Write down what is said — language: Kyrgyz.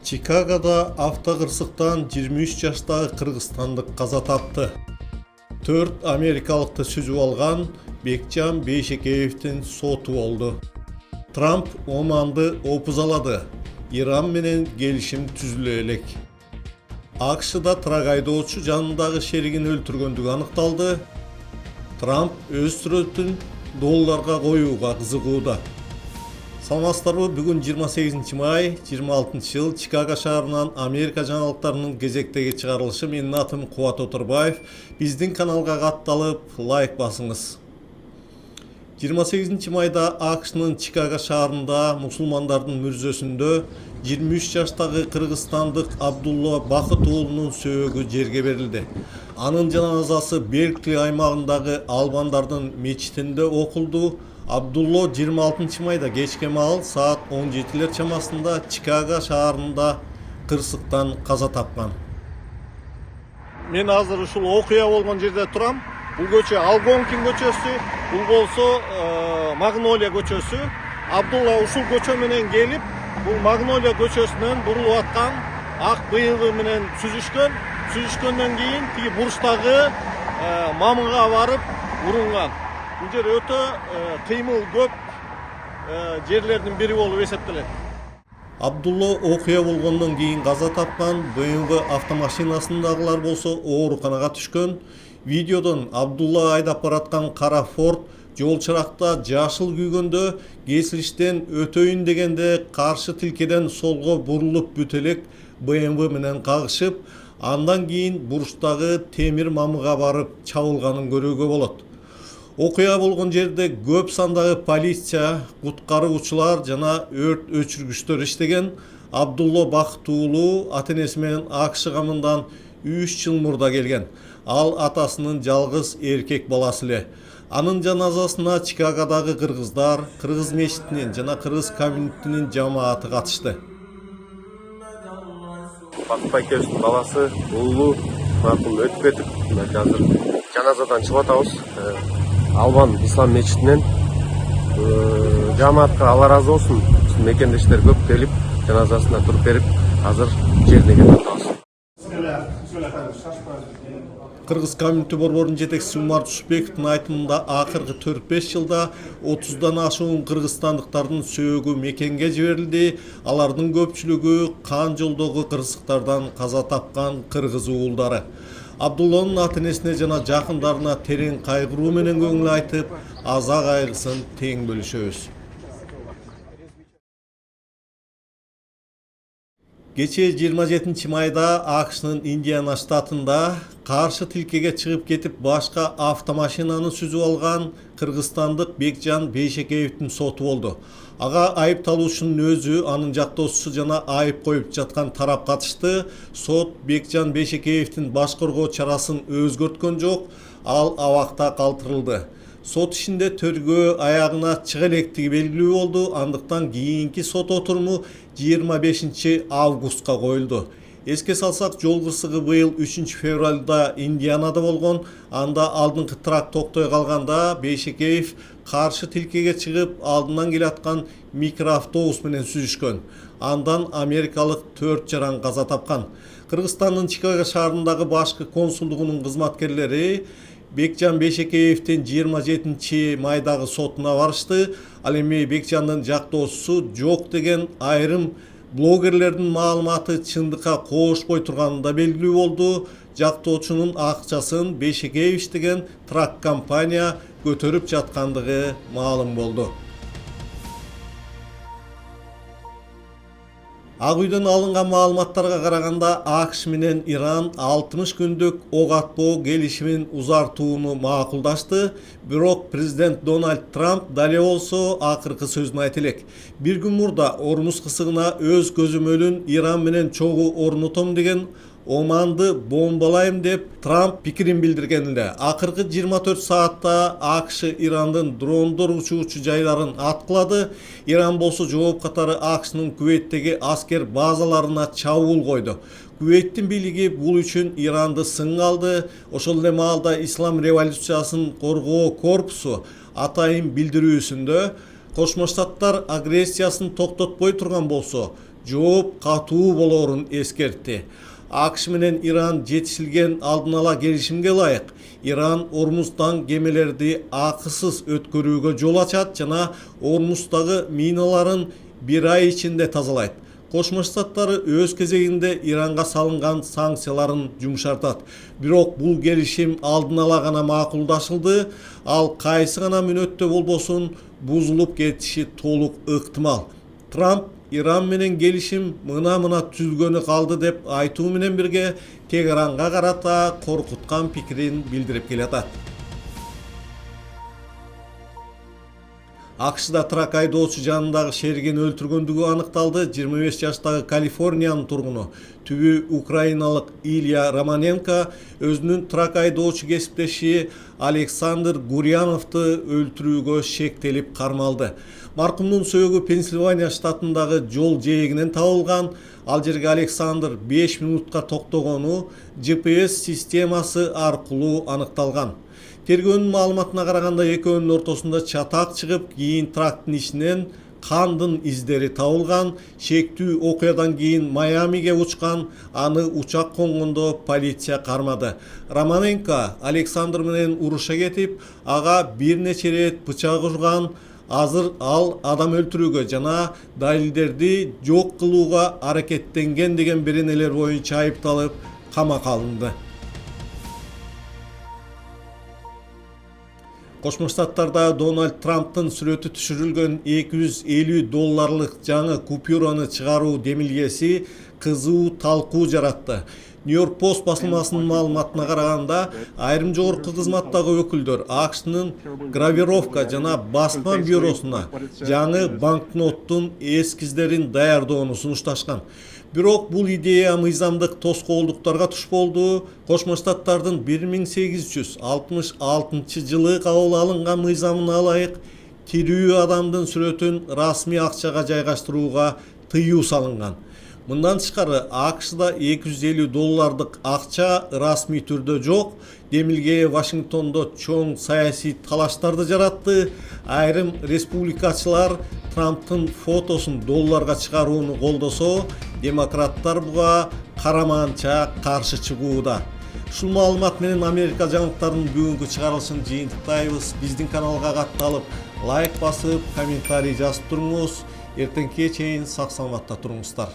Чикагода автокырсыктан 23 жаштагы кыргызстандык каза тапты. 4 америкалыкты сүзүп алган Бекжан Бейшекеевдин соту болду. Трамп Оманды опузалады. Иран менен келишим түзүлө элек. АКШда трагайдоочу жанындагы шеригин өлтүргөндүгү аныкталды. Трамп өз сүрөтүн долларга коюуга кызыгууда. Саламатсыздарбы? Бүгүн 28 май 26 жыл Чикаго шаарынан Америка жаңалыктарынын кезектеги чыгарылышы. Менин атым Кубат Отурбаев. Биздин каналга катталып лайк басыңыз. 28 майда АКШнын Чикаго шаарында мусулмандардын мүрзөсүндө 23 жаштагы кыргызстандык Абдулла Бакыт уулунун сөөгү жерге берилди. Анын жаназасы Беркли аймагындагы албандардын мечитинде окулду. Абдулла 26 майда кечке маал саат 17 чамасында Чикаго шаарында кырсыктан каза тапкан. Мен азыр ушул окуя болгон жерде турам. Бул көчө Алгонкин көчөсү, бул болсо Магнолия көчөсү. Абдулла ушул көчө менен келип, бул Магнолия көчөсүнөн бурулуп аткан ак БМВ менен сүзүшкөн. Сүзүшкөндөн кийин тиги бурчтагы мамыга барып урунган. Бул жер өтө кыймыл көп жерлердин бири болуп эсептелет. Абдулла окуя болгондон кийин каза тапкан. БМВ автомашинасындагылар болсо ооруканага түшкөн. Видеодон Абдулла айдап бараткан кара Форд жол чыракта жашыл күйгөндө кесилиштен өтөйүн дегенде каршы тилкеден солго бурулуп бүт элек БМВ менен кагышып, андан кийин бурчтагы темир мамыга барып чабылганын көрүүгө болот. Окуя болгон жерде көп сандагы полиция, куткаруучулар жана өрт өчүргүчтөр иштеген. Абдулла Бакыт уулу ата-энеси менен АКШ камындан 3 жыл мурда келген. Ал атасынын жалгыз эркек баласы эле. Анын жаназасына Чикагодагы кыргыздар, кыргыз мечитинин жана кыргыз комьюнитинин жамааты катышты. Бакыт экөөбүздүн баласы, уулу маркум өтүп кетип, азыр жаназадан чыгып атабыз. Албан ислам мечитинен жамаатка Алла разы болсун, мекендештер көп келип, жаназасына туруп берип, азыр жерине кетип атабыз. Кыргыз комьюнити борборунун жетекчиси Умар Тушбековдун айтымында акыркы 4-5 жылда 30дан ашуун кыргызстандыктардын сөөгү мекенге жиберилди. Алардын көпчүлүгү кан жолдогу кырсыктардан каза тапкан кыргыз уулдары. Абдулланын ата-энесине жана жакындарына терең кайгыруу менен көңүл айтып, аза кайгысын тең бөлүшөбүз. Кече 27 майда АКШнын Индиана штатында каршы тилкеге чыгып кетип башка автомашинаны сүзүп алган кыргызстандык Бекжан Бейшекеевдин соту болду. Ага айыпталуучунун өзү, анын жактоосу жана айып коюп жаткан тарап катышты. Сот Бекжан Бейшекеевдин баш коргоо чарасын өзгөрткөн жок, ал абакта калтырылды. Сот ишинде төргөө аягына чыга электиги белгилүү болду. Андыктан кийинки сот отуруму 25 августка коюлду. Эске салсак, жол кырсыгы быйыл 3 февралда Индианада болгон. Анда алдыңкы трак токтой калганда Бейшекеев каршы тилкеге чыгып, алдынан келаткан микроавтобус менен сүзүшкөн. Андан америкалык 4 жаран каза тапкан. Кыргызстандын Чикаго шаарындагы башкы консулдугунун кызматкерлери Бекжан Бейшекеевдин 27 майдагы сотуна барышты. Ал эми Бекжандын жактоосу жок деген айрым блогерлердин маалыматы чындыкка коошпой турганы да белгилүү болду. Жактоочунун акчасын Бейшекеев иштеген трак компания көтөрүп жаткандыгы маалым болду. Ак үйдөн алынган маалыматтарга караганда АКШ менен Иран 60 күндүк ок атпоо келишимин узартууну макулдашты. Бирок президент Дональд Трамп дале болсо акыркы сөзүн айта элек. Бир күн мурда Ормуз кысыгына өз көзөмөлүн Иран менен чогуу орнотом деген Оманды бомбалайм деп Трамп пикирин билдирген эле. Акыркы 24 саатта АКШ Ирандын дрондор учуучу жайларын аткылады. Иран болсо жооп катары АКШнын Кувейттеги аскер базаларына чабуул койду. Кувейттин бийлиги бул үчүн Иранды сынга алды. Ошол эле маалда Ислам революциясын коргоо корпусу атайын билдирүүсүндө Кошмо Штаттар агрессиясын токтотпой турган болсо, жооп катуу болоорун эскертти. АКШ менен Иран жетишилген алдын ала келишимге ылайык Иран Ормуздан кемелерди акысыз өткөрүүгө жол ачат жана Ормуздагы миналарын 1 ай ичинде тазалайт. Кошмо Штаттары өз кезегинде Иранга салынган санкцияларын жумшартат. Бирок бул келишим алдын ала гана макулдашылды, ал кайсы гана мүнөттө болбосун бузулуп кетиши толук ыктымал. Трамп Иран менен келишим мына түзгөнү калды деп айтуу менен бирге Тегеранга карата коркуткан пикирин билдирип келатат. АКШда трак айдоочу жанындагы шеригин өлтүргөндүгү аныкталды. 25 жаштагы Калифорниянын тургуну түбү украиналык Илья Романенко өзүнүн трак айдоочу кесиптеши Александр Гурьяновду өлтүрүүгө шектелип кармалды. Маркумдун сөөгү Пенсильвания штатындагы жол жээгинен табылган. Ал жерге Александр 5 минутка токтогону GPS системасы аркылуу аныкталган. Тергөөнүн маалыматына караганда экөөнүн ортосунда чатак чыгып, кийин трактын ичинен кандын издери табылган. Шектүү окуядан кийин Майамиге учкан, аны учак конгондо полиция кармады. Романенко Александр менен уруша кетип, ага бир нече рет бычак урган. Азыр ал адам өлтүрүүгө жана далилдерди жок кылууга аракеттенген деген беренелер боюнча айыпталып, камакка алынды. Кошмо Штаттарда Дональд Трамптын сүрөтү түшүрүлгөн $250 жаңы купюраны чыгаруу демилгеси кызуу талкуу жаратты. Нью-Йорк Пост басылмасынын маалыматына караганда, айрым жогорку кызматтагы өкүлдөр АКШнын гравировка жана басма бюросуна жаңы банкноттун эскиздерин даярдоону сунушташкан. Бирок бул идея мыйзамдык тоскоолдуктарга туш болду. Кошмо Штаттардын 1866 жылы кабыл алынган мыйзамына ылайык тирүү адамдын сүрөтүн расмий акчага жайгаштырууга тыюу салынган. Мындан тышкары АКШда $250 акча расмий түрдө жок. Демилге Вашингтондо чоң саясий талаштарды жаратты. Айрым республикачылар Трамптын фотосун долларга чыгарууну колдосо, демократтар буга караманча каршы чыгууда. Ушул маалымат менен Америка жаңылыктарынын бүгүнкү чыгарылышын жыйынтыктайбыз. Биздин каналга катталып, лайк басып, комментарий жазып туруңуз. Эртеңке чейин сак саламатта туруңуздар.